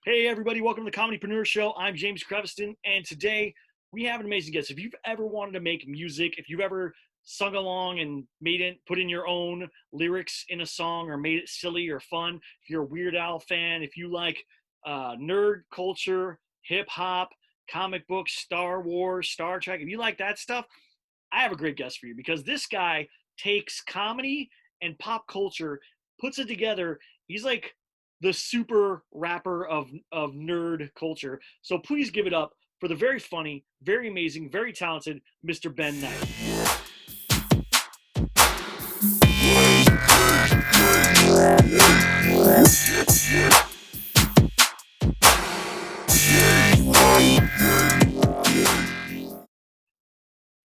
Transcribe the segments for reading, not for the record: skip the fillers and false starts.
Hey everybody, welcome to the Comedypreneur Show. I'm James Creviston, and today we have an amazing guest. If you've ever wanted to make music, if you've ever sung along and put in your own lyrics in a song or made it silly or fun, if you're a Weird Al fan, if you like nerd culture, hip hop, comic books, Star Wars, Star Trek, if you like that stuff, I have a great guest for you because this guy takes comedy and pop culture, puts it together. He's like the super rapper of nerd culture. So please give it up for the very funny, very amazing, very talented Mr. Ben Knight.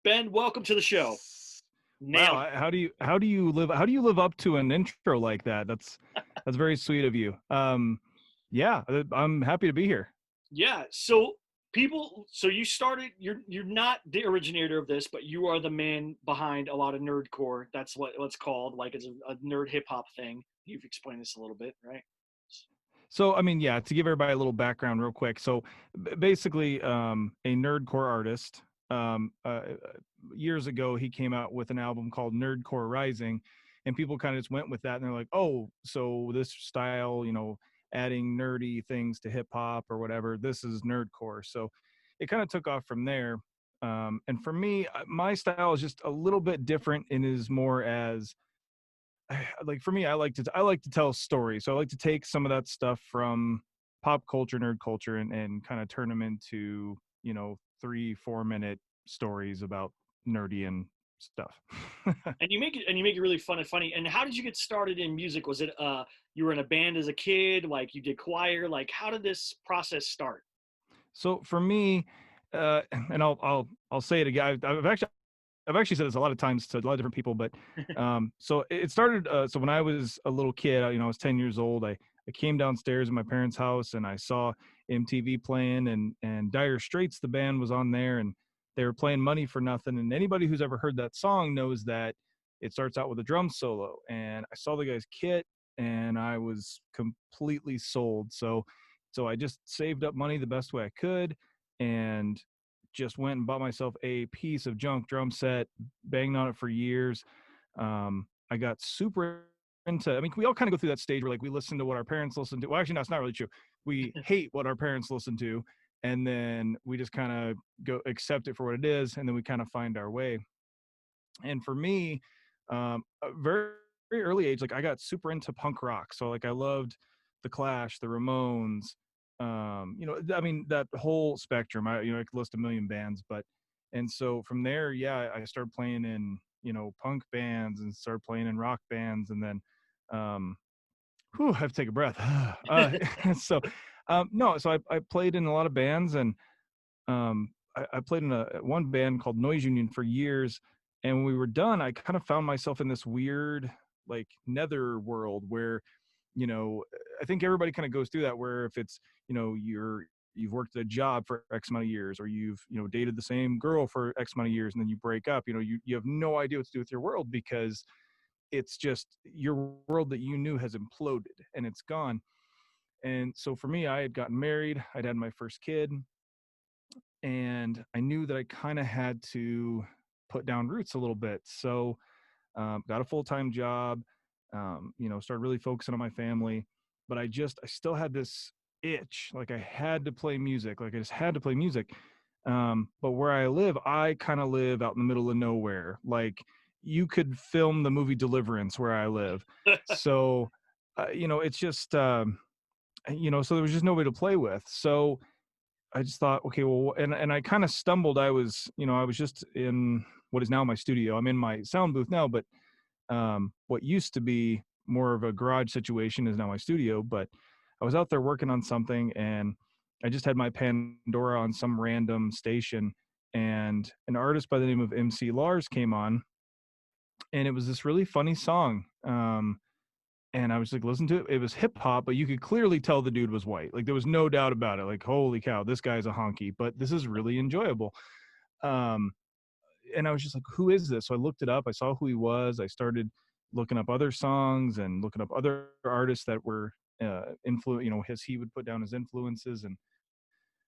Ben, welcome to the show. Wow, Nailed it. how do you live up to an intro like that? That's very sweet of you. Yeah, I'm happy to be here. Yeah. So you started. You're not the originator of this, but you are the man behind a lot of nerdcore. That's what it's called. Like it's a nerd hip hop thing. You've explained this a little bit, right? So, I mean, yeah, to give everybody a little background real quick. So, basically, a nerdcore artist, years ago, he came out with an album called Nerdcore Rising, and people kind of just went with that, and they're like, oh, so this style, adding nerdy things to hip hop or whatever, this is nerdcore. So, it kind of took off from there. And for me, my style is just a little bit different and is more as like for me, I like to tell stories. So I like to take some of that stuff from pop culture, nerd culture, and kind of turn them into 3-4 minute stories about nerdy and stuff. And you make it really fun and funny. And how did you get started in music? Was it you were in a band as a kid, like you did choir? Like how did this process start? So for me, and I'll say it again. I've actually said this a lot of times to a lot of different people, but so it started. So when I was a little kid, I was 10 years old. I came downstairs in my parents' house and I saw MTV playing, and Dire Straits, the band, was on there, and they were playing Money for Nothing. And anybody who's ever heard that song knows that it starts out with a drum solo. And I saw the guy's kit, and I was completely sold. So I just saved up money the best way I could, and just went and bought myself a piece of junk drum set, banged on it for years. I got super into, I mean, we all kind of go through that stage where like we listen to what our parents listen to. Well, actually, no, it's not really true. We hate what our parents listen to, and then we just kind of go accept it for what it is, and then we kind of find our way. And for me, a very, very early age, like I got super into punk rock. So like I loved the Clash, the Ramones, I mean that whole spectrum. I could list a million bands, but and so from there, yeah, I started playing in punk bands and started playing in rock bands, and then um, I have to take a breath. So no, so I played in a lot of bands, and I played in a one band called Noise Union for years. And when we were done, I kind of found myself in this weird like nether world where, you know, I think everybody kind of goes through that, where if it's, you've worked at a job for X amount of years, or you've, dated the same girl for X amount of years, and then you break up, you have no idea what to do with your world, because it's just your world that you knew has imploded and it's gone. And so for me, I had gotten married, I'd had my first kid, and I knew that I kind of had to put down roots a little bit. So got a full-time job, started really focusing on my family, but I still had this itch, like I had to play music, like I just had to play music. But where I live, I kind of live out in the middle of nowhere. Like you could film the movie Deliverance where I live. So, it's just, so there was just nobody to play with. So I just thought, okay, well, and I kind of stumbled. I was just in what is now my studio. I'm in my sound booth now, but what used to be more of a garage situation is now my studio. But I was out there working on something, and I just had my Pandora on some random station, and an artist by the name of MC Lars came on, and it was this really funny song. And I was like, listen to it. It was hip hop, but you could clearly tell the dude was white. Like there was no doubt about it. Like, holy cow, this guy's a honky, but this is really enjoyable. Um, and I was just like, who is this? So I looked it up. I saw who he was. I started looking up other songs and looking up other artists that were influence, he would put down his influences, and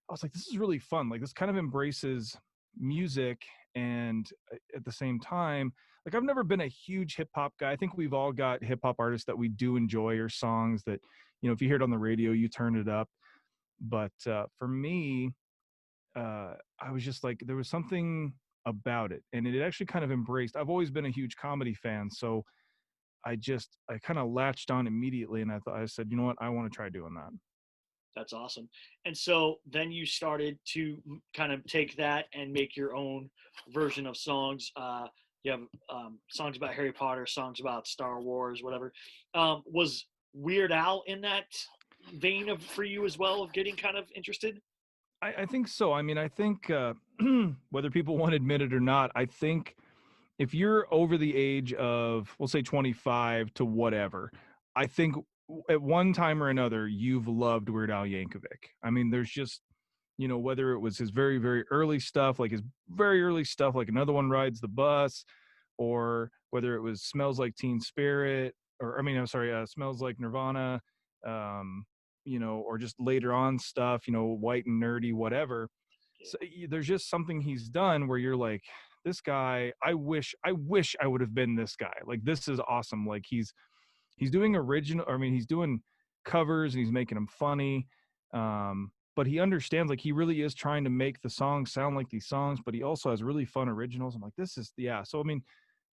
I was like, this is really fun. Like, this kind of embraces music, and at the same time, like, I've never been a huge hip hop guy. I think we've all got hip hop artists that we do enjoy, or songs that, if you hear it on the radio, you turn it up. But for me, I was just like, there was something about it, and it actually kind of embraced. I've always been a huge comedy fan, so I kind of latched on immediately, and I said, you know what, I want to try doing that. That's awesome. And so then you started to kind of take that and make your own version of songs. You have songs about Harry Potter, songs about Star Wars, whatever. Was Weird Al in that vein of for you as well, of getting kind of interested? I think so. I mean, I think whether people want to admit it or not, I think if you're over the age of, we'll say 25 to whatever, I think at one time or another, you've loved Weird Al Yankovic. I mean, there's just, whether it was his very, very early stuff, like Another One Rides the Bus, or whether it was Smells Like Teen Spirit, or, I'm sorry, Smells Like Nirvana, or just later on stuff, White and Nerdy, whatever. So there's just something he's done where you're like, this guy, I wish I would have been this guy. Like, this is awesome. Like, he's doing he's doing covers, and he's making them funny. But he understands, like, he really is trying to make the songs sound like these songs, but he also has really fun originals. I'm like, this is, yeah. So, I mean,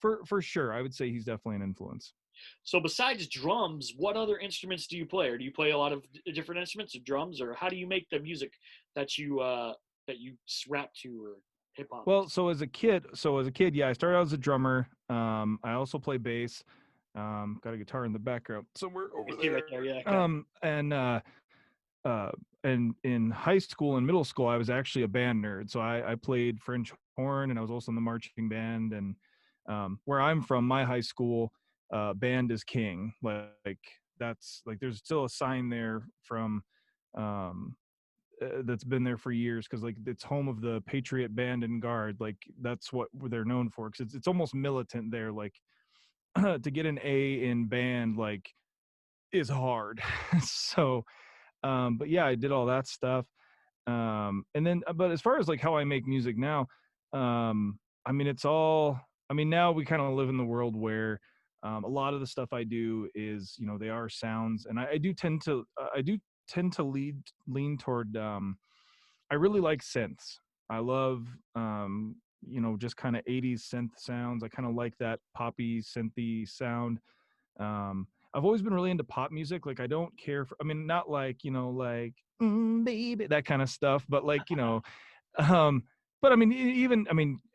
for sure, I would say he's definitely an influence. So besides drums, what other instruments do you play? Or do you play a lot of different instruments, or drums, or how do you make the music that you rap to, or hip hop? Well, so as a kid, yeah, I started out as a drummer. I also play bass. Got a guitar in the background, so we're over there. Right there, yeah. Okay. And in high school and middle school, I was actually a band nerd. So I played French horn, and I was also in the marching band. And where I'm from, my high school, band is king. Like, that's like, there's still a sign there from that's been there for years, because like, it's home of the Patriot Band and Guard. Like, that's what they're known for, because it's almost militant there. Like, to get an A in band, like, is hard. So but yeah, I did all that stuff. And then, but as far as like how I make music now, I mean, now we kind of live in the world where a lot of the stuff I do is, they are sounds, and I do tend to lean toward, I really like synths. I love, just kind of 80s synth sounds. I kind of like that poppy synthy sound. I've always been really into pop music. Like, I don't care for, not like, like, baby, that kind of stuff, but like, but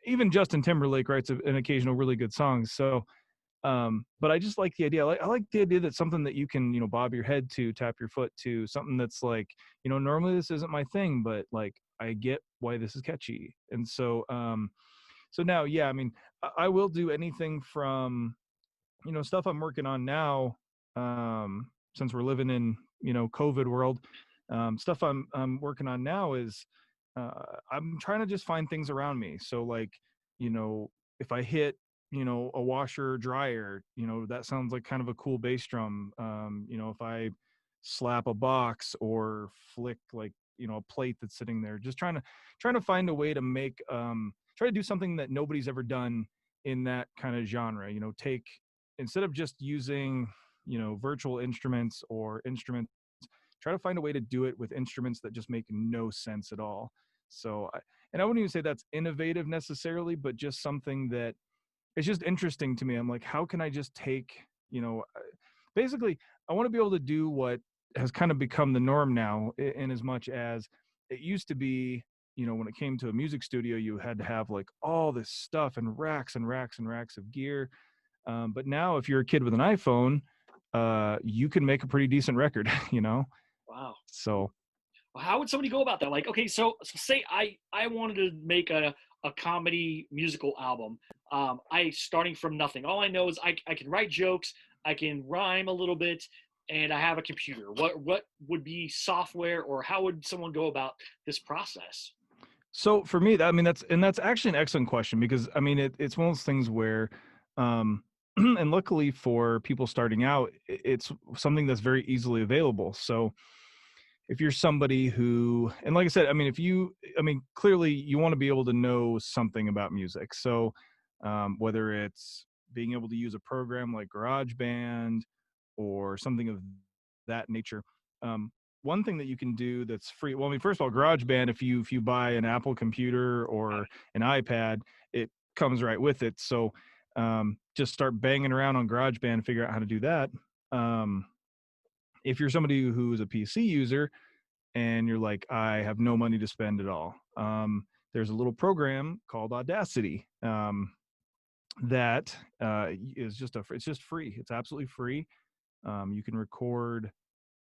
even Justin Timberlake writes an occasional really good song. So, but I just like the idea. I like the idea that something that you can, bob your head to, tap your foot to, something that's like, normally this isn't my thing, but like, I get why this is catchy. And so, so now, yeah, I will do anything from, stuff I'm working on now, since we're living in, COVID world. Stuff I'm working on now is, I'm trying to just find things around me. So like, if I hit, a washer or dryer, that sounds like kind of a cool bass drum. If I slap a box or flick, like, a plate that's sitting there, just trying to find a way to make, try to do something that nobody's ever done in that kind of genre. Instead of just using, virtual instruments or instruments, try to find a way to do it with instruments that just make no sense at all. So, and I wouldn't even say that's innovative necessarily, but just something that it's just interesting to me. I'm like, how can I just take, basically, I want to be able to do what has kind of become the norm now, in as much as it used to be, when it came to a music studio, you had to have like all this stuff and racks and racks and racks of gear. But now if you're a kid with an iPhone, you can make a pretty decent record, Wow. So How would somebody go about that? Like, okay, so say I wanted to make a comedy musical album. I starting from nothing. All I know is I can write jokes, I can rhyme a little bit, and I have a computer. What would be software, or how would someone go about this process? So for me, that's actually an excellent question, because it's one of those things where, and luckily for people starting out, it's something that's very easily available. So if you're somebody who, and like I said, I mean, clearly you want to be able to know something about music. So whether it's being able to use a program like GarageBand or something of that nature. One thing that you can do that's free. Well, I mean, first of all, GarageBand, if you buy an Apple computer or an iPad, it comes right with it. So just start banging around on GarageBand and figure out how to do that. If you're somebody who's a PC user and you're like, I have no money to spend at all, there's a little program called Audacity that is it's just free. It's absolutely free. You can record,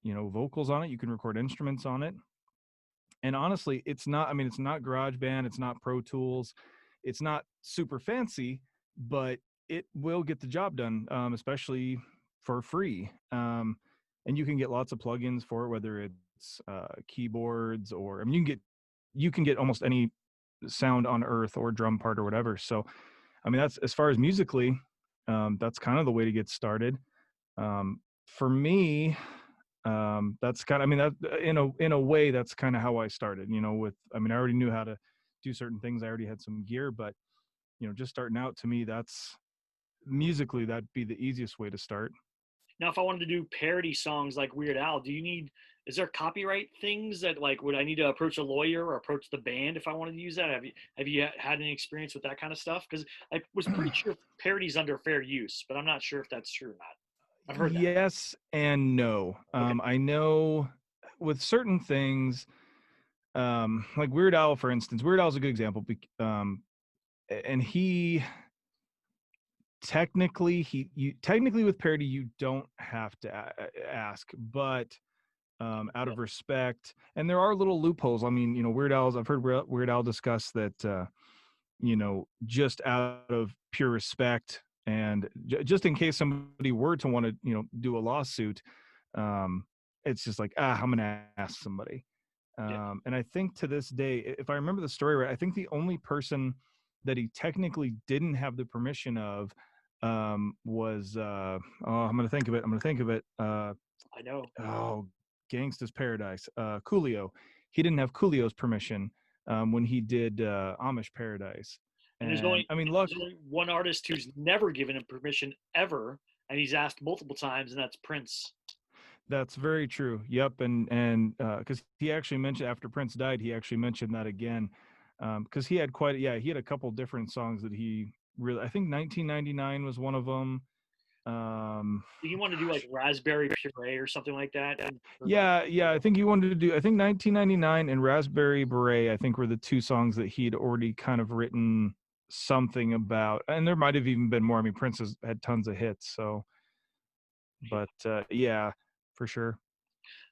vocals on it. You can record instruments on it. And honestly, it's not, I mean, it's not GarageBand, it's not Pro Tools, it's not super fancy, but it will get the job done, especially for free. And you can get lots of plugins for it, whether it's keyboards or, I mean, you can get almost any sound on earth or drum part or whatever. So, I mean, that's, as far as musically, that's kind of the way to get started. For me, that's kind of, I mean, that in a way, that's kind of how I started, with, I mean, I already knew how to do certain things. I already had some gear, but, just starting out, to me, that's musically, that'd be the easiest way to start. Now, if I wanted to do parody songs like Weird Al, is there copyright things that, like, would I need to approach a lawyer or approach the band if I wanted to use that? Have you had any experience with that kind of stuff? Because I was pretty sure parody's under fair use, but I'm not sure if that's true or not. I've heard that. Yes and no. Okay. I know with certain things, like Weird Al, for instance. Weird Al is a good example. And technically with parody, you don't have to ask, but out Yeah. of respect, and there are little loopholes. I mean, I've heard Weird Al discuss that, just out of pure respect, and just in case somebody were to want to, do a lawsuit, um, it's just like, I'm gonna ask somebody. Yeah. And I think to this day, if I remember the story right, I think the only person that he technically didn't have the permission of was I'm gonna think of it. I know. Oh, Gangsta's Paradise. Coolio. He didn't have Coolio's permission when he did Amish Paradise. And there's And only I mean, and look, there's only one artist who's never given him permission ever, and he's asked multiple times, and that's Prince. that's very true. Yep, and because he actually mentioned, after Prince died, he actually mentioned that again, because he had he had a couple different songs that he really. I think 1999 was one of them. He wanted to do like Gosh, Raspberry Puree or something like that. And for like, yeah. I think he wanted to do. I think 1999 and Raspberry Beret, I think, were the two songs that he'd already kind of written something about, and there might have even been more. I mean, Prince has had tons of hits, so. yeah. But yeah, for sure.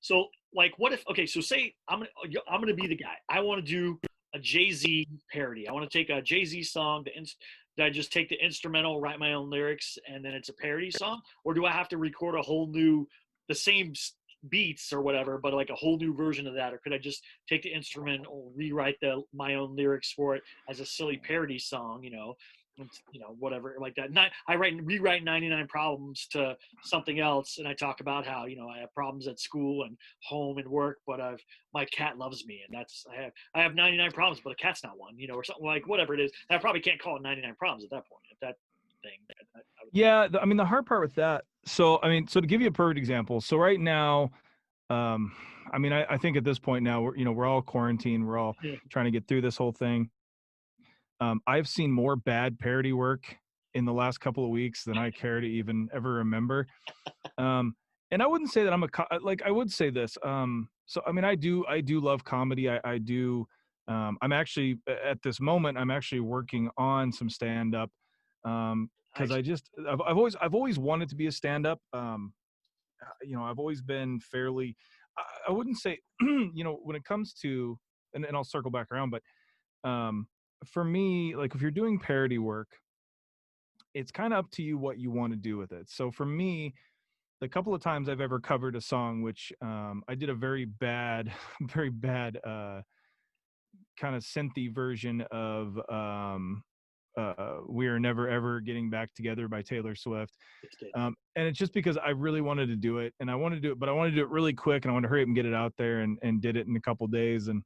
So like, what if? Okay, so say I'm gonna be the guy. I want to do a Jay Z parody. I want to take a Jay Z song. Do I just take the instrumental, write my own lyrics, and then it's a parody song, or do I have to record a whole new, the same beats or whatever, but like a whole new version of that? Or could I just take the instrument or rewrite my own lyrics for it as a silly parody song? Whatever like that. I rewrite 99 Problems to something else, and I talk about how I have problems at school and home and work, but my cat loves me, and I have 99 problems, but a cat's not one, or something, like whatever it is. And I probably can't call it 99 Problems at that point. At that thing, I would think. Yeah, I mean, the hard part with that. So I mean, so to give you a perfect example, so right now, um, I mean, I think at this point now we're all quarantined, we're all Yeah. trying to get through this whole thing. I've seen more bad parody work in the last couple of weeks than I care to even ever remember. And I wouldn't say that like, I would say this. So I mean, I do love comedy. I do. I'm actually, at this moment, I'm actually working on some stand up. Because Nice. I've always wanted to be a stand up. I've always been fairly. I wouldn't say, when it comes to, and I'll circle back around, but for me, like, if you're doing parody work, it's kind of up to you what you want to do with it. So for me, the couple of times I've ever covered a song, which I did a very bad, very bad kind of synthy version of We Are Never Ever Getting Back Together by Taylor Swift. It's good. And it's just because I really wanted to do it, and I wanted to do it, but I wanted to do it really quick, and I wanted to hurry up and get it out there, and did it in a couple days. And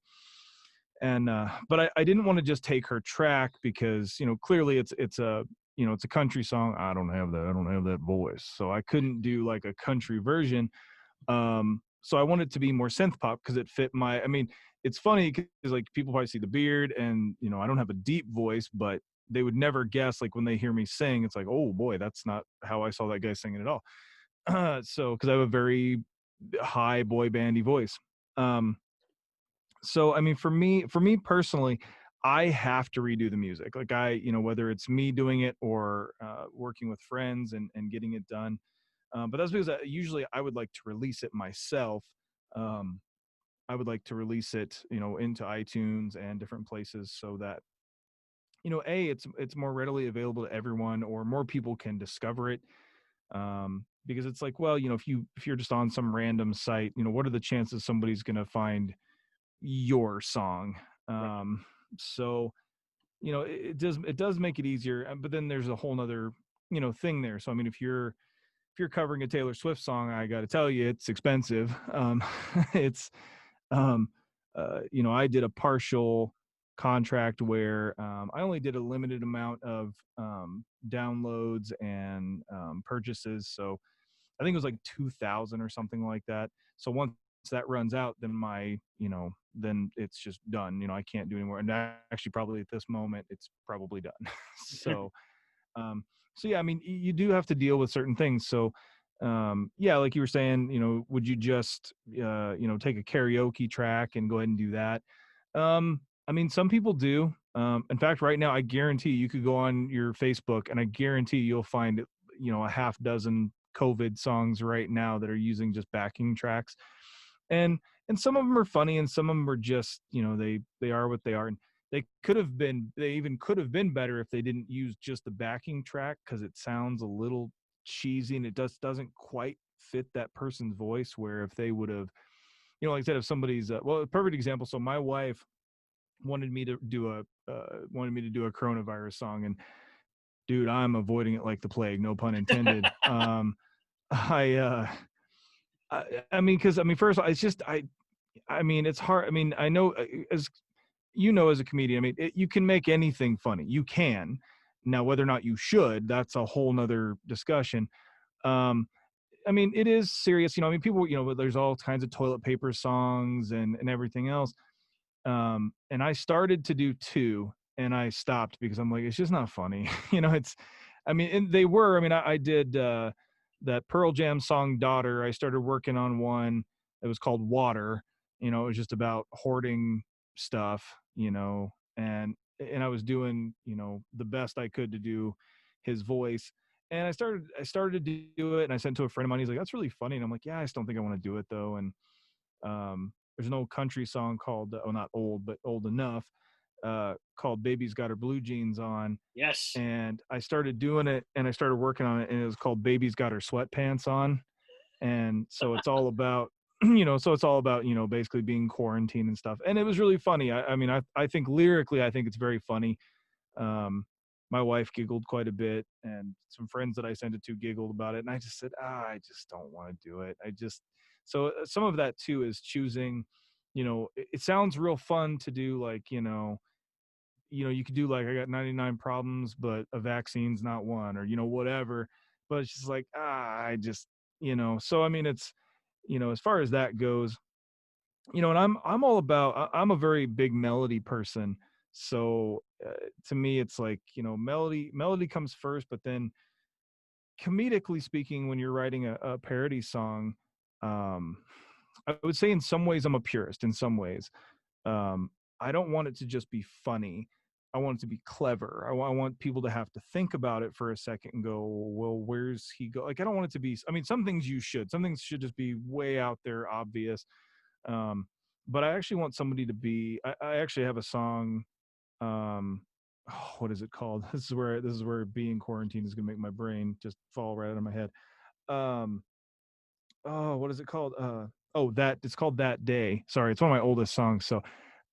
but I didn't want to just take her track because, clearly it's a, it's a country song. I don't have that voice. So I couldn't do like a country version. So I wanted it to be more synth pop because it fit I mean, it's funny because like people probably see the beard and, I don't have a deep voice, but they would never guess, like when they hear me sing, it's like, oh boy, that's not how I saw that guy singing at all. So, because I have a very high boy bandy voice. So I mean, for me personally, I have to redo the music. Like whether it's me doing it or working with friends and getting it done. But that's because usually I would like to release it myself. Um, I would like to release it, into iTunes and different places so that, it's more readily available to everyone, or more people can discover it. Because it's like, well, if you're just on some random site, what are the chances somebody's going to find your song? Right. So, it does make it easier, but then there's a whole nother, thing there. So I mean, if you're covering a Taylor Swift song, I got to tell you, it's expensive. It's, um, I did a partial contract where I only did a limited amount of downloads and purchases. So I think it was like 2,000 or something like that. So once that runs out, then then it's just done. I can't do anymore. And actually, probably at this moment, it's probably done. So, um, so yeah, I mean, you do have to deal with certain things. So, yeah, like you were saying, would you just, take a karaoke track and go ahead and do that? I mean, some people do. In fact, right now, I guarantee you could go on your Facebook and I guarantee you'll find, a half dozen COVID songs right now that are using just backing tracks. And, and some of them are funny and some of them are just, they are what they are. And they even could have been better if they didn't use just the backing track, because it sounds a little cheesy and it just doesn't quite fit that person's voice. Where if they would have, like I said, if somebody's well, a perfect example. So my wife wanted me to do a coronavirus song, and dude, I'm avoiding it like the plague, no pun intended. I I mean, because I mean, first of all, it's just I mean, it's hard. I mean, I know, as as a comedian, I mean, you can make anything funny. You can. Now, whether or not you should, that's a whole nother discussion. Um, I mean, it is serious. I mean, people, there's all kinds of toilet paper songs and everything else. And I started to do two, and I stopped because I'm like, it's just not funny. I mean, and they were. I mean, I did that Pearl Jam song "Daughter." I started working on one that was called "Water." It was just about hoarding stuff. And I was doing, the best I could to do his voice. And I started to do it, and I sent it to a friend of mine. He's like, "That's really funny," and I'm like, "Yeah, I just don't think I want to do it though." And there's an old country song called, oh, not old, but old enough, called "Baby's Got Her Blue Jeans On." Yes. And I started doing it, and I started working on it, and it was called "Baby's Got Her Sweatpants On." And so it's all about, basically being quarantined and stuff. And it was really funny. I mean, I think lyrically, I think it's very funny. Um, my wife giggled quite a bit, and some friends that I sent it to giggled about it. And I just said, I just don't want to do it. So some of that too is choosing, it sounds real fun to do, like, you could do like, I got 99 problems, but a vaccine's not one, or, whatever. But it's just like, I just, so I mean, it's, as far as that goes, and I'm all about, I'm a very big melody person. So to me, it's like, melody comes first, but then comedically speaking, when you're writing a parody song, um, I would say in some ways I'm a purist. In some ways, um, I don't want it to just be funny. I want it to be clever. I want people to have to think about it for a second and go, well, where's he go? Like, I don't want it to be, I mean, some things some things should just be way out there, obvious. Um, but I actually want somebody to be, I actually have a song. Um, what is it called? This is where being quarantined is going to make my brain just fall right out of my head. Um, oh, what is it called? That it's called "That Day." Sorry, it's one of my oldest songs. So,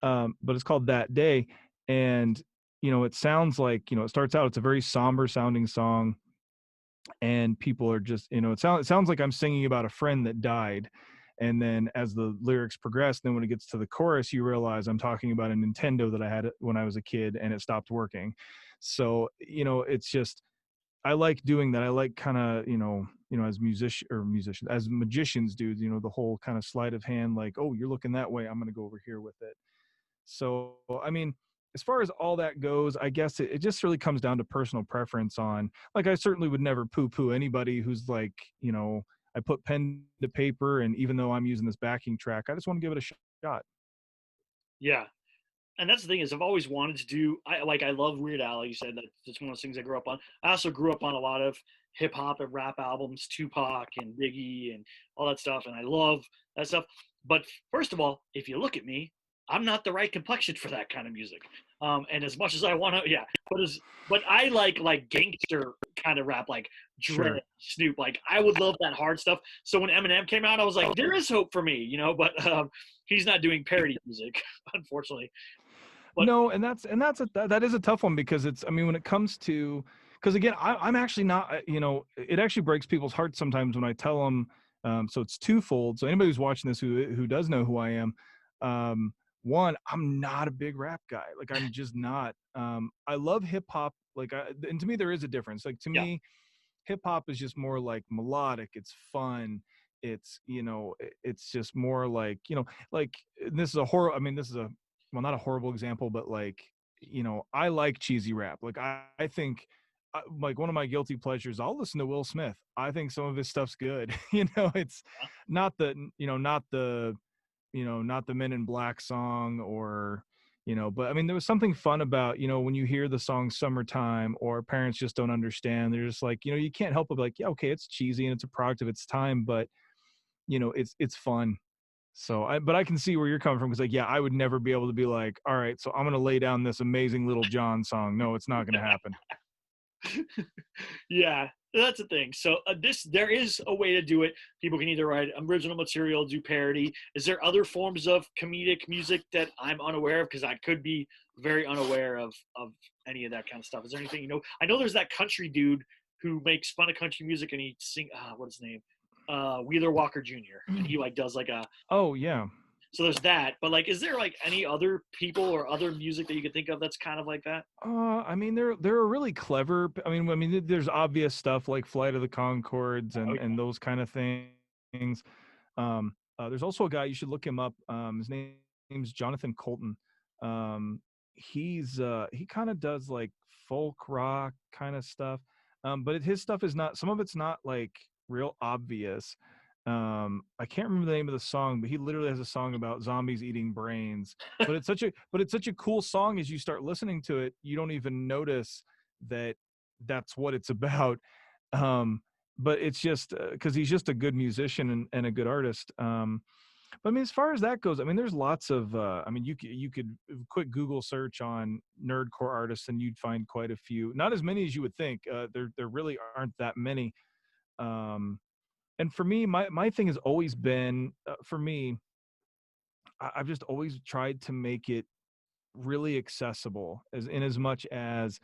but it's called "That Day," and it sounds like, it starts out, it's a very somber sounding song, and people are just, it sounds like I'm singing about a friend that died. And then as the lyrics progress, then when it gets to the chorus, you realize I'm talking about a Nintendo that I had when I was a kid and it stopped working. So, it's just, I like doing that. I like kind of, as as magicians do, the whole kind of sleight of hand, like, oh, you're looking that way, I'm going to go over here with it. So, I mean, as far as all that goes, I guess it just really comes down to personal preference on, like, I certainly would never poo poo anybody who's like, I put pen to paper, and even though I'm using this backing track, I just want to give it a shot. Yeah. And that's the thing is I've always wanted to do. I love Weird Al. Like you said, that's one of those things I grew up on. I also grew up on a lot of hip hop and rap albums, Tupac and Biggie and all that stuff, and I love that stuff. But first of all, if you look at me, I'm not the right complexion for that kind of music. And as much as I want to, yeah, but I like gangster kind of rap, like Dre, Sure. Snoop. Like I would love that hard stuff. So when Eminem came out, I was like, there is hope for me, But he's not doing parody music, unfortunately. But No, that is a tough one, because it's, I mean, when it comes to, because again, I'm actually not, it actually breaks people's hearts sometimes when I tell them. So it's twofold. So anybody who's watching this who does know who I am, one, I'm not a big rap guy. Like, I'm just not. I love hip hop. Like, and to me there is a difference. Like, to yeah, me, hip hop is just more like melodic. It's fun. It's, it's just more like, like, this is a horror. I mean, this is a, well, not a horrible example, but like, I like cheesy rap. Like, I think, like, one of my guilty pleasures, I'll listen to Will Smith. I think some of his stuff's good. It's not the, not the Men in Black song, or, but I mean, there was something fun about, when you hear the song Summertime, or Parents Just Don't Understand, they're just like, you can't help but be like, yeah, okay, it's cheesy and it's a product of its time, but, it's fun. So but I can see where you're coming from, because, like, yeah, I would never be able to be like, all right, so I'm going to lay down this amazing Little John song. No, it's not going to happen. yeah, that's the thing. So there is a way to do it. People can either write original material, do parody. Is there other forms of comedic music that I'm unaware of? Because I could be very unaware of any of that kind of stuff. Is there anything I know there's that country dude who makes fun of country music and he sing. What's his name? Wheeler Walker Jr. And he like does like a. Oh yeah. So there's that, but like, is there like any other people or other music that you could think of that's kind of like that? I mean, they're really clever. I mean, there's obvious stuff like Flight of the Conchords Oh and those kind of things. There's also a guy, you should look him up. His name's Jonathan Coulton. He kind of does like folk rock kind of stuff. But his stuff is not, some of it's not like real obvious. I can't remember the name of the song, but he literally has a song about zombies eating brains. But it's such a cool song. As you start listening to it, you don't even notice that that's what it's about. um but it's just because he's just a good musician and a good artist. But I mean, as far as that goes, I mean, there's lots of I mean, you could quick Google search on nerdcore artists and you'd find quite a few. Not as many as you would think. There really aren't that many. um and for me, my thing has always been, for me, I've just always tried to make it really accessible, as much as,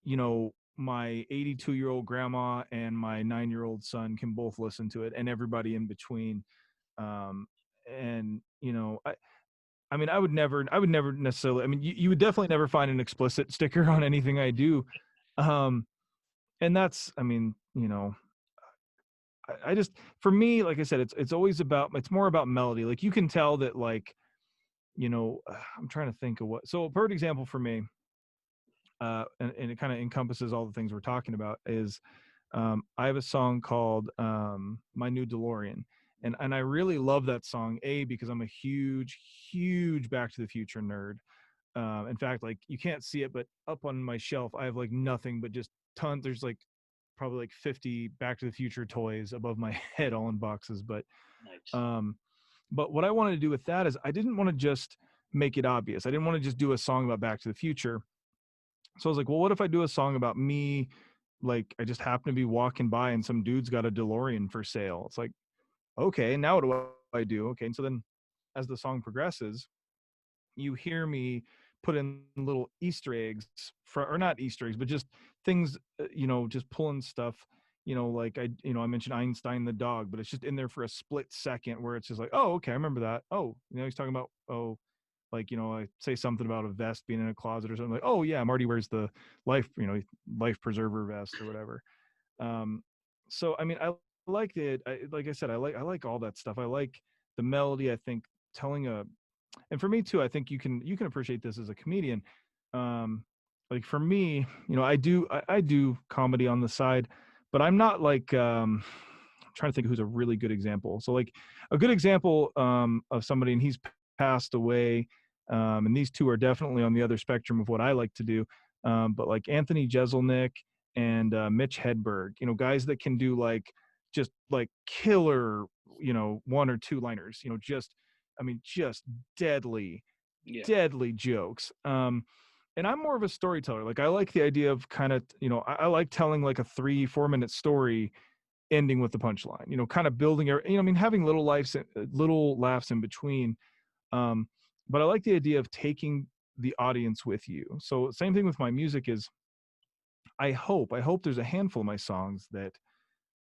my 82-year-old grandma and my 9-year-old son can both listen to it, and everybody in between. um and I mean, I would never necessarily, I mean, you would definitely never find an explicit sticker on anything I do. um and that's, I mean, I just, for me, like I said, it's always about, it's more about melody. Like, you can tell that, like, I'm trying to think of what. So a perfect example for me, and it kind of encompasses all the things we're talking about, is, I have a song called, My New DeLorean. And I really love that song, because I'm a huge Back to the Future nerd. In fact, like, you can't see it, but up on my shelf, I have like nothing but just tons. There's like probably like 50 Back to the Future toys above my head, all in boxes. nice. Um, but what I wanted to do with that is, I didn't want to just make it obvious. I didn't want to just do a song about Back to the Future. So I was like, well, what if I do a song about me? Like, I just happen to be walking by and some dude's got a DeLorean for sale. It's like, okay, now what do I do? Okay. And so then, as the song progresses, you hear me put in little Easter eggs or not Easter eggs, but just things, just pulling stuff, like I mentioned Einstein the dog, but it's just in there for a split second where it's just like, oh, okay, I remember that. Oh, he's talking about, oh, like, I say something about a vest being in a closet or something, like, oh yeah, Marty wears the life preserver vest or whatever. Um, so I mean, I like it. Like I said, I like all that stuff. I like the melody. I think telling and for me too, I think you can appreciate this as a comedian. Um, like for me, I do comedy on the side, but I'm not like I'm trying to think who's a really good example. So like a good example of somebody, and he's passed away. And these two are definitely on the other spectrum of what I like to do. But like Anthony Jeselnik and Mitch Hedberg, guys that can do like just like killer, one or two liners, just deadly, Yeah. deadly jokes. And I'm more of a storyteller. Like I like the idea of kind of, I like telling like a 3-4 minute story ending with the punchline, kind of building, having little laughs in between. But I like the idea of taking the audience with you. So same thing with my music is I hope there's a handful of my songs that,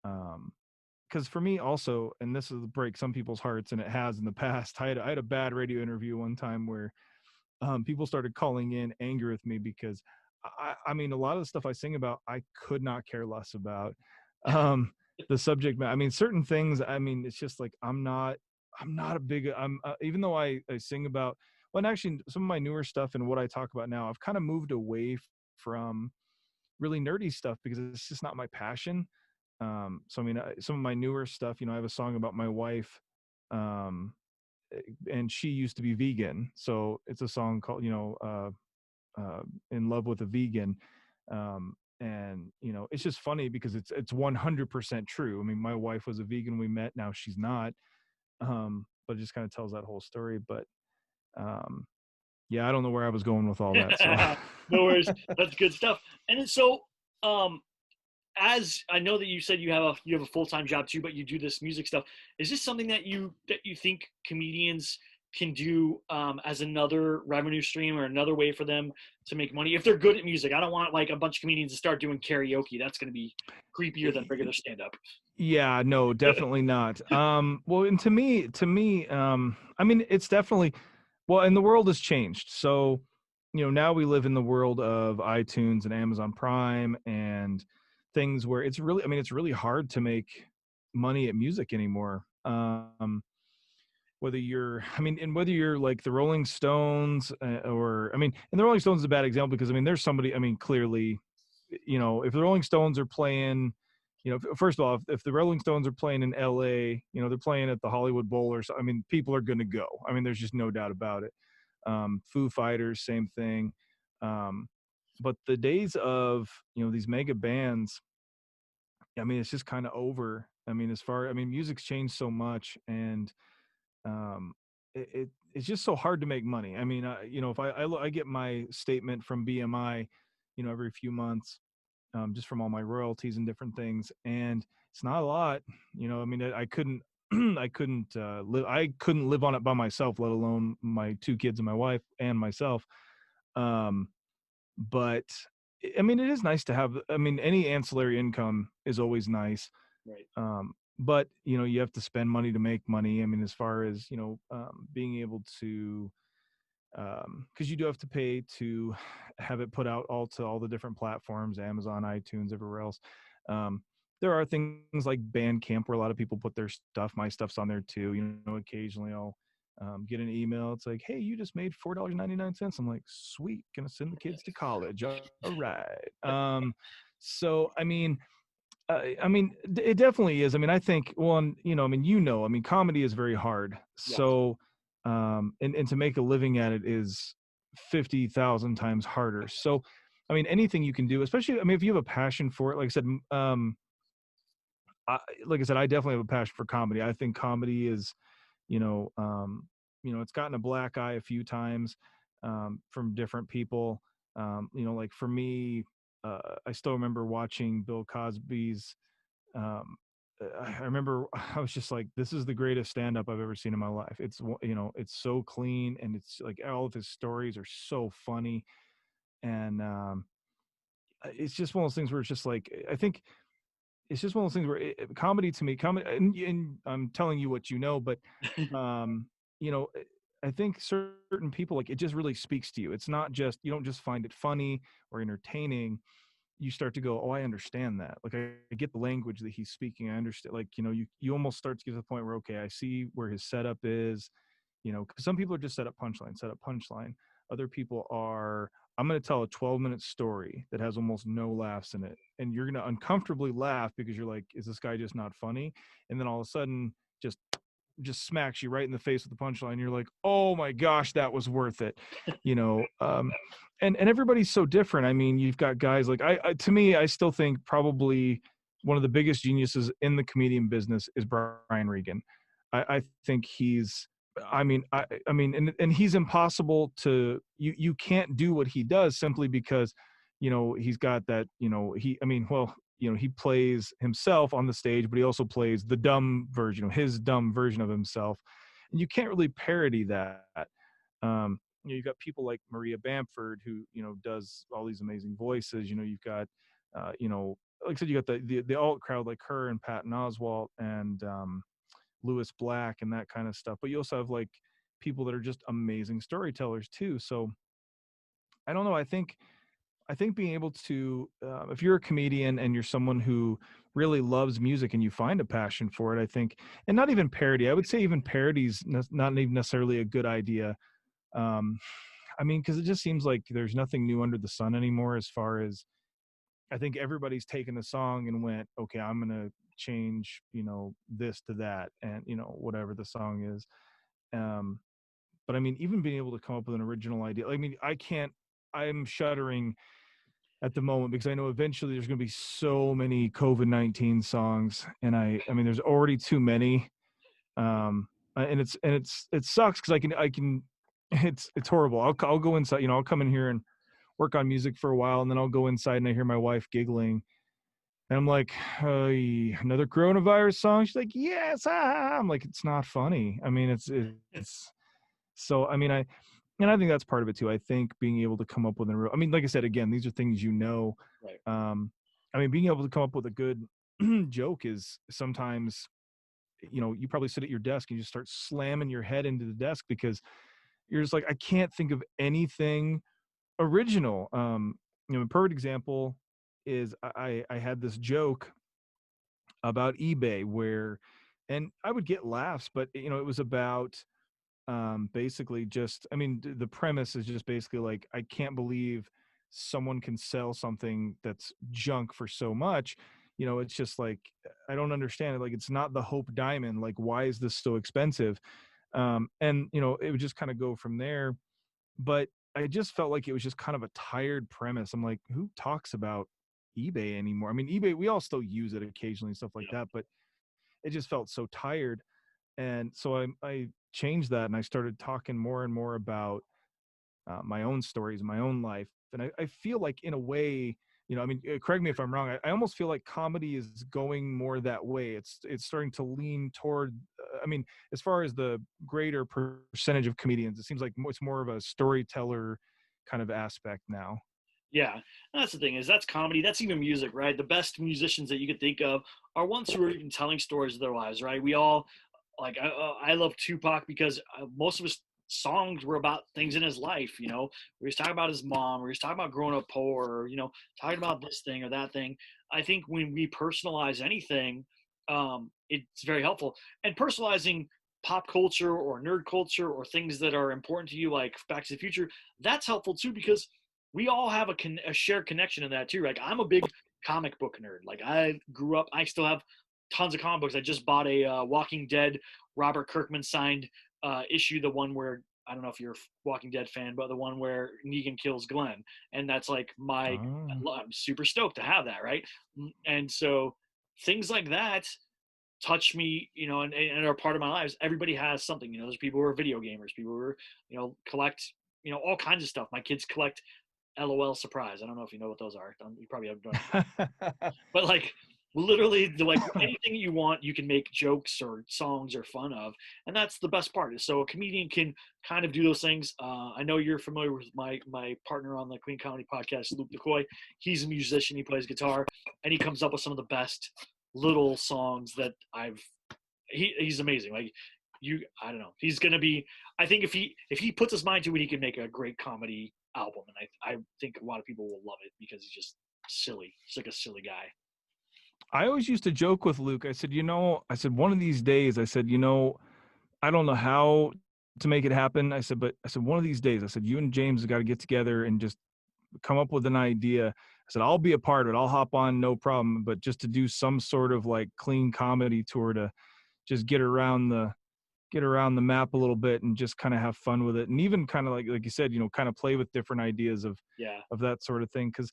because for me also, and this is break some people's hearts, and it has in the past. I had a bad radio interview one time where people started calling in angry with me because I mean, a lot of the stuff I sing about, I could not care less about. The subject matter. I mean, certain things. I mean, it's just like I'm not a big. Even though I sing about. Well, and actually, some of my newer stuff and what I talk about now, I've kind of moved away from really nerdy stuff because it's just not my passion. So I mean, some of my newer stuff, I have a song about my wife, um, and she used to be vegan, so it's a song called, "In Love with a Vegan," and it's just funny because it's 100% true. I mean, my wife was a vegan when we met. Now she's not, but it just kind of tells that whole story. But um, yeah, I don't know where I was going with all that. So No worries. That's good stuff. And then so, um, as I know that you said you have a full-time job too, but you do this music stuff. Is this something that you think comedians can do as another revenue stream or another way for them to make money if they're good at music? I don't want like a bunch of comedians to start doing karaoke. That's going to be creepier than regular stand-up. yeah, no, definitely not. Well, and to me, I mean, it's definitely, well, and the world has changed. So, now we live in the world of iTunes and Amazon Prime and things where it's really hard to make money at music anymore. Whether you're like the Rolling Stones, or, I mean, and the Rolling Stones is a bad example because, I mean, there's somebody, I mean, clearly, if the Rolling Stones are playing, first of all, if the Rolling Stones are playing in LA, they're playing at the Hollywood Bowl or so, I mean, people are going to go. I mean, there's just no doubt about it. Foo Fighters, same thing. Um, but the days of, these mega bands, I mean, it's just kind of over. I mean, music's changed so much, and um, it's just so hard to make money. I mean, if I get my statement from BMI, every few months, just from all my royalties and different things, and it's not a lot. I mean, I couldn't, I couldn't live on it by myself, let alone my two kids and my wife and myself. Um, but I mean, it is nice to have. I mean, any ancillary income is always nice. Right. But you have to spend money to make money. I mean, as far as being able to, because you do have to pay to have it put out all to all the different platforms, Amazon, iTunes, everywhere else. Um, there are things like Bandcamp where a lot of people put their stuff. My stuff's on there too. Occasionally I'll get an email. It's like, hey, you just made $4.99. I'm like, sweet, gonna send the kids to college. All right. So it definitely is. I mean, I think, well, I mean, comedy is very hard. Yeah. So, and to make a living at it is 50,000 times harder. So, I mean, anything you can do, especially, I mean, if you have a passion for it, like I said, I definitely have a passion for comedy. I think comedy is, you know, um, it's gotten a black eye a few times, from different people. Like for me, I still remember watching Bill Cosby's, um, I remember I was just like, this is the greatest stand up I've ever seen in my life. It's so clean, and it's like all of his stories are so funny. And it's just one of those things where it's just like, I think it's just one of those things where comedy to me, comedy, and I'm telling you what you know, but um, you know, I think certain people, like, it just really speaks to you. It's not just, you don't just find it funny or entertaining. You start to go, oh, I understand that. Like, I get the language that he's speaking. I understand. Like, you almost start to get to the point where, okay, I see where his setup is. Because some people are just set up punchline, set up punchline. Other people are, I'm going to tell a 12-minute story that has almost no laughs in it, and you're going to uncomfortably laugh because you're like, is this guy just not funny? And then all of a sudden, just smacks you right in the face with the punchline. You're like, oh my gosh, that was worth it. you know and everybody's so different. I mean, you've got guys like, to me, I still think probably one of the biggest geniuses in the comedian business is Brian Regan. I think he's, I mean, and he's impossible to, you can't do what he does simply because, he's got that, I mean, well, he plays himself on the stage, but he also plays the dumb version, his dumb version of himself. And you can't really parody that. You've got people like Maria Bamford, who, does all these amazing voices. You've got, like I said, you got the alt crowd like her and Patton Oswalt and, Lewis Black and that kind of stuff. But you also have like people that are just amazing storytellers too. So I don't know. I think being able to, if you're a comedian and you're someone who really loves music and you find a passion for it, I think, and not even parody, I would say even parody's not even necessarily a good idea. Um, I mean, because it just seems like there's nothing new under the sun anymore. As far as, I think everybody's taken a song and went, okay, I'm gonna change, this to that, and whatever the song is. Um, but I mean, even being able to come up with an original idea, I mean, I'm shuddering at the moment because I know eventually there's going to be so many COVID-19 songs, and I mean, there's already too many. And it sucks because I can, it's horrible. I'll go inside, I'll come in here and work on music for a while, and then I'll go inside and I hear my wife giggling, and I'm like, another coronavirus song. She's like, yes. I'm like, it's not funny. I mean, it's so, I mean, and I think that's part of it too. I think being able to come up with I mean, like I said, again, these are things, Right. um, I mean, being able to come up with a good joke is sometimes, you probably sit at your desk and you just start slamming your head into the desk because you're just like, I can't think of anything original. A perfect example is I had this joke about eBay where, and I would get laughs, but it was about, basically just, I mean, the premise is just basically like, I can't believe someone can sell something that's junk for so much. It's just like, I don't understand it. Like, it's not the Hope Diamond. Like, why is this so expensive? And it would just kind of go from there. But I just felt like it was just kind of a tired premise. I'm like, who talks about eBay anymore? I mean, eBay, we all still use it occasionally and stuff like Yeah. that, but it just felt so tired. And so I changed that, and I started talking more and more about, my own stories, my own life. And I feel like, in a way, I mean, correct me if I'm wrong, I almost feel like comedy is going more that way. It's starting to lean toward, I mean, as far as the greater percentage of comedians, it seems like it's more of a storyteller kind of aspect now. Yeah, and that's the thing, is that's comedy. That's even music, right? The best musicians that you could think of are ones who are even telling stories of their lives, right? We all, like, I love Tupac because most of his songs were about things in his life. Where he's talking about his mom, or he's talking about growing up poor, or talking about this thing or that thing. I think when we personalize anything, it's very helpful. And personalizing pop culture or nerd culture or things that are important to you, like Back to the Future, that's helpful too, because we all have a shared connection in that too. Like, I'm a big comic book nerd. Like, I grew up, I still have tons of comic books. I just bought a Walking Dead Robert Kirkman signed issue, the one where, I don't know if you're a Walking Dead fan, but the one where Negan kills Glenn, and that's like Oh. I'm super stoked to have that, right? And so things like that touch me, and are part of my lives. Everybody has something. There's people who are video gamers, people who are, collect, all kinds of stuff. My kids collect LOL surprise. I don't know if you know what those are. You probably haven't done it, but like, Literally, like anything you want, you can make jokes or songs or fun of, and that's the best part. Is so a comedian can kind of do those things. I know you're familiar with my partner on the Queen Comedy podcast, Luke DeCoy. He's a musician. He plays guitar, and he comes up with some of the best little songs that he's amazing. Like I don't know. He's gonna be. I think if he puts his mind to it, he can make a great comedy album, and I think a lot of people will love it because he's just silly. He's like a silly guy. I always used to joke with Luke. I said, one of these days, I said, I don't know how to make it happen. I said, one of these days, I said, you and James have got to get together and just come up with an idea. I said, I'll be a part of it. I'll hop on, no problem. But just to do some sort of like clean comedy tour to just get around the map a little bit and just kind of have fun with it. And even kind of like you said, kind of play with different ideas of that sort of thing. Cause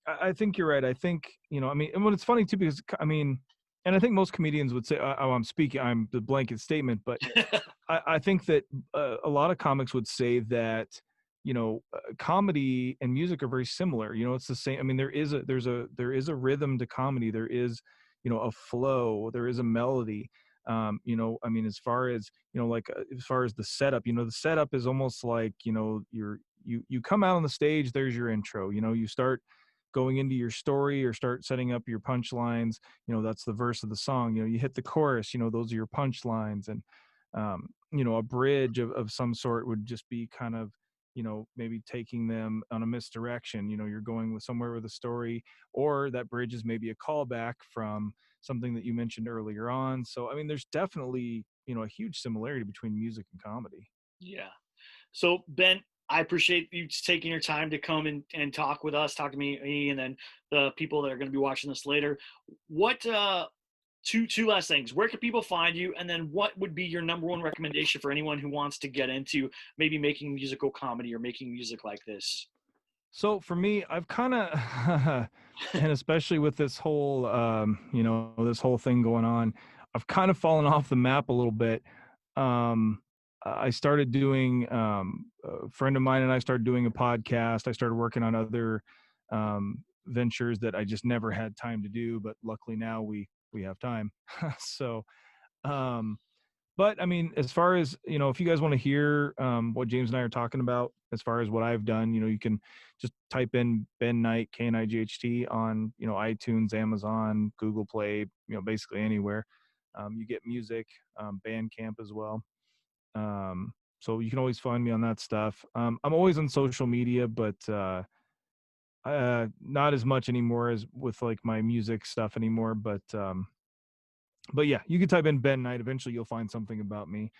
I think you're right. I think, and when it's funny too, because and I think most comedians would say, I'm the blanket statement, but I think that a lot of comics would say that, comedy and music are very similar. It's the same. I mean, there is a rhythm to comedy. There is, a flow, there is a melody. As far as, as far as the setup, the setup is almost like, you come out on the stage, there's your intro, you start going into your story or start setting up your punchlines, that's the verse of the song, you hit the chorus, those are your punchlines. And a bridge of some sort would just be kind of, maybe taking them on a misdirection. You're going with somewhere with a story, or that bridge is maybe a callback from something that you mentioned earlier on. So there's definitely, a huge similarity between music and comedy. Yeah. So Ben, I appreciate you taking your time to come and talk with us, talk to me, and then the people that are going to be watching this later. What two last things? Where can people find you, and then what would be your number one recommendation for anyone who wants to get into maybe making musical comedy or making music like this? So for me, I've kind of, and especially with this whole, this whole thing going on, I've kind of fallen off the map a little bit. I started doing, a friend of mine and I started doing a podcast. I started working on other ventures that I just never had time to do, but luckily now we have time. So, but as far as, if you guys want to hear what James and I are talking about, as far as what I've done, you can just type in Ben Knight, Knight, on, iTunes, Amazon, Google Play, basically anywhere. You get music, Bandcamp as well. So you can always find me on that stuff. I'm always on social media, but not as much anymore as with like my music stuff anymore. But yeah, you can type in Ben Knight. Eventually you'll find something about me.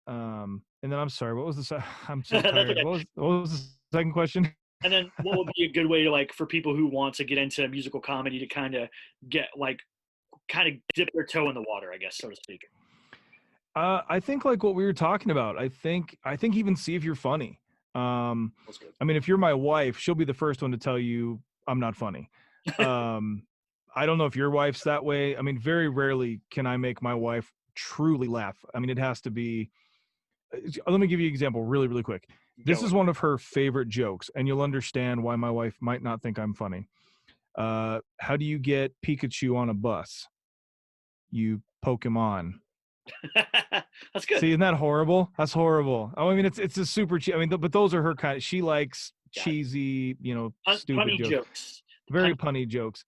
And then I'm sorry, what was the, I'm so tired. Okay. What was the second question? And then what would be a good way to, like, for people who want to get into musical comedy to kind of dip their toe in the water, I guess, so to speak? I think like what we were talking about, I think even see if you're funny. That's good. If you're my wife, she'll be the first one to tell you I'm not funny. I don't know if your wife's that way. Very rarely can I make my wife truly laugh. It has to be, let me give you an example really, really quick. This is one of her favorite jokes, and you'll understand why my wife might not think I'm funny. How do you get Pikachu on a bus? You poke him on. That's good. See, isn't that horrible? That's horrible. It's a super but those are her kind. She likes cheesy, stupid funny jokes. Very punny jokes.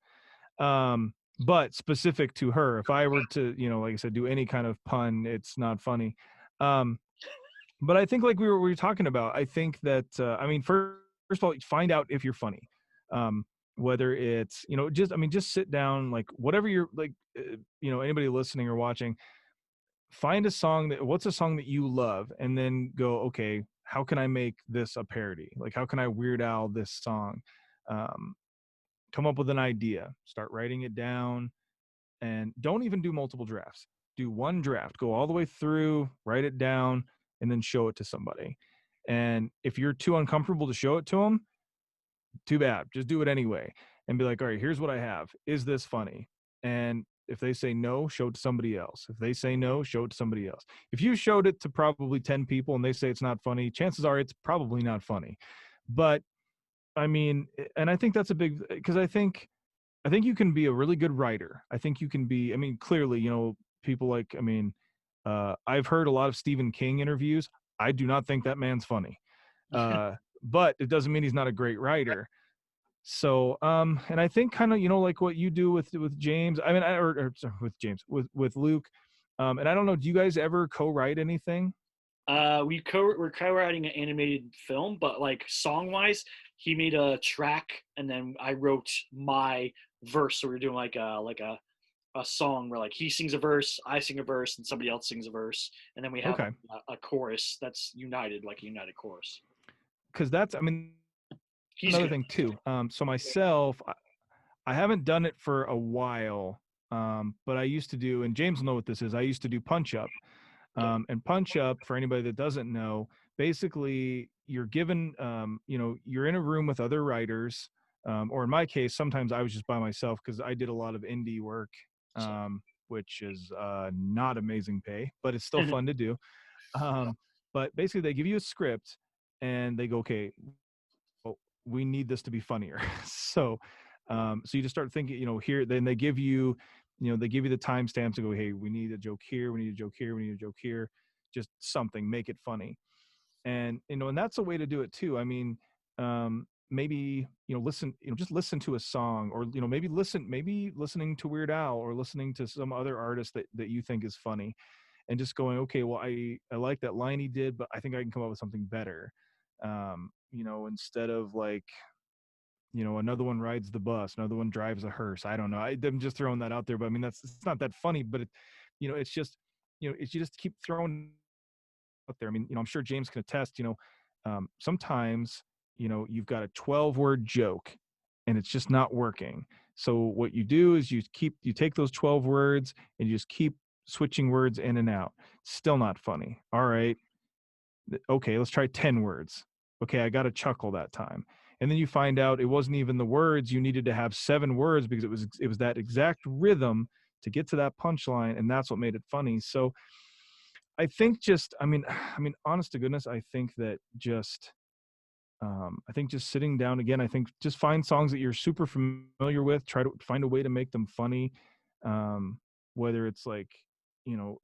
But specific to her, if I were to, like I said, do any kind of pun, it's not funny. But I think like we were talking about, I think that, first of all, find out if you're funny. Whether it's, just sit down, like whatever you're like, anybody listening or watching, find what's a song that you love, and then go, okay, how can I make this a parody? Like, how can I Weird Al this song? Come up with an idea, start writing it down, and don't even do multiple drafts. Do one draft, go all the way through, write it down, and then show it to somebody. And if you're too uncomfortable to show it to them, too bad. Just do it anyway and be like, all right, here's what I have. Is this funny? And if they say no, show it to somebody else. If they say no, show it to somebody else. If you showed it to probably 10 people and they say it's not funny, chances are it's probably not funny. But and I think that's a big, because I think I think you can be a really good writer. I think you can be, I mean, clearly, people like, I mean, I've heard a lot of Stephen King interviews. I do not think that man's funny. But it doesn't mean he's not a great writer. So, and I think kind of, like what you do with James, I mean, or sorry, with James, with Luke. And I don't know, do you guys ever co-write anything? We're co-writing an animated film, but like song wise, he made a track and then I wrote my verse. So we're doing like a song where like he sings a verse, I sing a verse, and somebody else sings a verse, and then we have Okay. a chorus that's united, like a united chorus. Because that's, I mean, He's another good. thing too. So myself, I haven't done it for a while, but I used to do, and James will know what this is. I used to do Punch Up, Okay. and Punch Up, for anybody that doesn't know, basically you're given, you're in a room with other writers, or in my case, sometimes I was just by myself because I did a lot of indie work, So, which is not amazing pay, but it's still fun to do. But basically, they give you a script, and they go, okay, well, we need this to be funnier. So you just start thinking, here, then they give you, they give you the timestamps to go, hey, we need a joke here, we need a joke here, we need a joke here, just something, make it funny. And, and that's a way to do it too. I mean, maybe, listen, just listen to a song, or, maybe listening to Weird Al, or listening to some other artist that you think is funny, and just going, okay, well, I like that line he did, but I think I can come up with something better. Instead of like, another one rides the bus, another one drives a hearse. I don't know. I'm just throwing that out there, but I mean, it's not that funny, but it's just, it's, you just keep throwing out there. I mean, I'm sure James can attest, sometimes, you've got a 12-word joke and it's just not working. So what you do is you take those 12 words and you just keep switching words in and out. Still not funny. All right. Okay, let's try 10 words. Okay, I got a chuckle that time. And then you find out it wasn't even the words. You needed to have 7 words because it was that exact rhythm to get to that punchline, and that's what made it funny. So I think just, I mean, honest to goodness, I think just sitting down again, I think just find songs that you're super familiar with, try to find a way to make them funny. Whether it's like,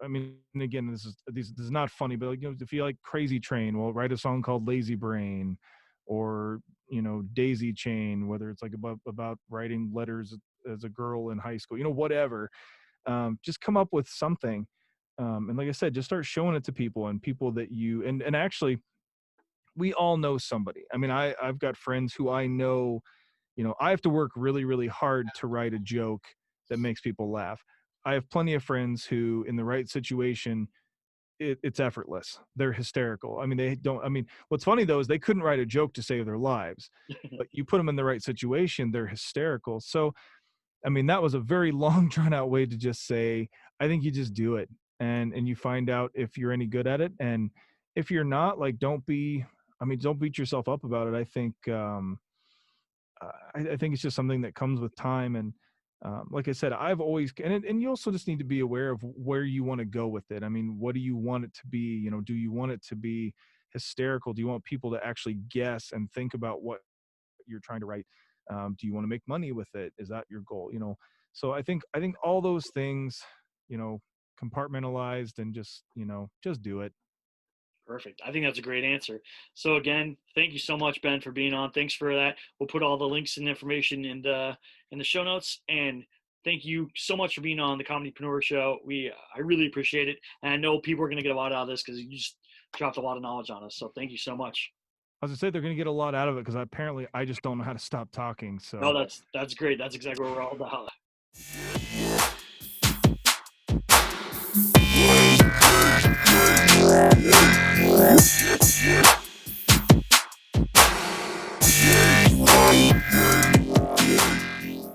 I mean, again, this is not funny, but like, if you like Crazy Train, well, write a song called Lazy Brain, or, Daisy Chain, whether it's like about writing letters as a girl in high school, whatever. Just come up with something. And like I said, just start showing it to people, and people that and actually, we all know somebody. I mean, I've got friends who I know, I have to work really, really hard to write a joke that makes people laugh. I have plenty of friends who, in the right situation, it's effortless. They're hysterical. I mean, they don't, I mean, what's funny though is they couldn't write a joke to save their lives, but you put them in the right situation, they're hysterical. So, I mean, that was a very long, drawn out way to just say, I think you just do it, and you find out if you're any good at it. And if you're not, like, don't beat yourself up about it. I think, I think it's just something that comes with time. And like I said, I've always, and you also just need to be aware of where you want to go with it. I mean, what do you want it to be? Do you want it to be hysterical? Do you want people to actually guess and think about what you're trying to write? Do you want to make money with it? Is that your goal? So I think all those things, you know, compartmentalized, and just do it. Perfect. I think that's a great answer. So again, thank you so much, Ben, for being on. Thanks for that. We'll put all the links and information in the show notes. And thank you so much for being on the Comedypreneur show. I really appreciate it, and I know people are going to get a lot out of this because you just dropped a lot of knowledge on us. So thank you so much. As I say, they're going to get a lot out of it because apparently I just don't know how to stop talking. No, So that's great. That's exactly what we're all about.